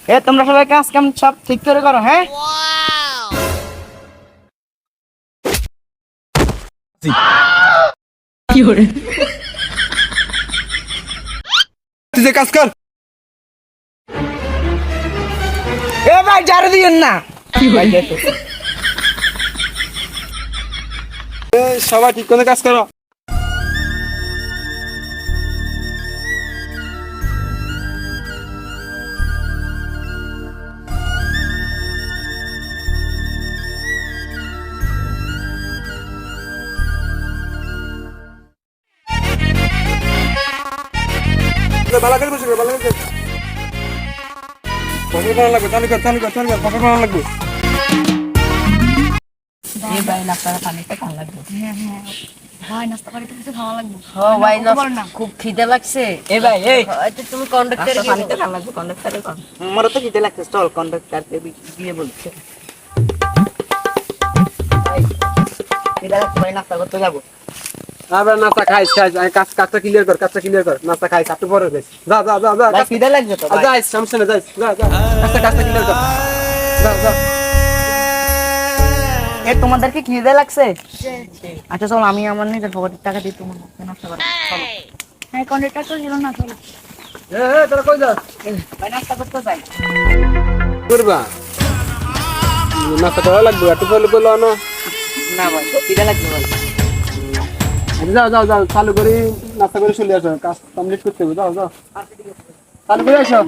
তোমরা সবাই কাজ কাম সব ঠিক করে করো, হ্যাঁ? কি করে? তুই যে কাজ কর। ভাই জারে দিয়েন না। ভাই দেখো। সবাই ঠিক করে কাজ করো। ভালো করে বসে ভালো করে ফসল করা লাগবে, চালু কর ফসল করা লাগবে। ভাই নাস্তাটা পানিটা খাওয়া লাগবে। ভাই নাস্তা করে কিছু খাওয়া লাগবে। ভাই না খুব খিদে লাগছে। ভাই তুমি কন্ডাক্টর পানিটা খাওয়া লাগবে, কন্ডাক্টরে কর। আমারও তো খিদে লাগছে, চল কন্ডাক্টরকে দিয়ে বলছে। ভাই নাস্তা করতে যাবো। আবার নাস্তা খাইস আমি কাজটা ক্লিয়ার কর নাস্তা খাইস একটু পরে যাইস। যা ভাই খিদে লাগছে তো ভাই। যাইস সমস্যা নেই যাইস যা কাজটা ক্লিয়ার কর যা তোমাদেরকে খিদে লাগছে? আচ্ছা চলো, আমি আমার নিজের পকেটের টাকা দিয়ে তোমার নাস্তা করো। চলো। হ্যাঁ কন্ডাক্টর তো ছিল না, চলো। তোরা কই যাস? ভাই নাস্তা করতে যাই। করবা নাস্তা করা লাগবে একটু পরে বলো না। না ভাই খিদে লাগছে ভাই। যাও চালু করি নাস্তা করে চলে আসো, কাজ কমপ্লিট করতে হবে। যাও চালু করে আসো।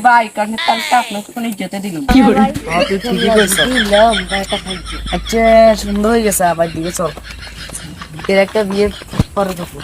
ভাই কারণে তালটা আপনাকে কোন যেতে দিলাম। কি করে? তুই ঠিকই কইছ। দিলাম ভাইটা খাইছি। আচ্ছা সুন্দর হয়ে গেছে, আবার দিকে চল। এর একটা বিয়ে পরে দেখো।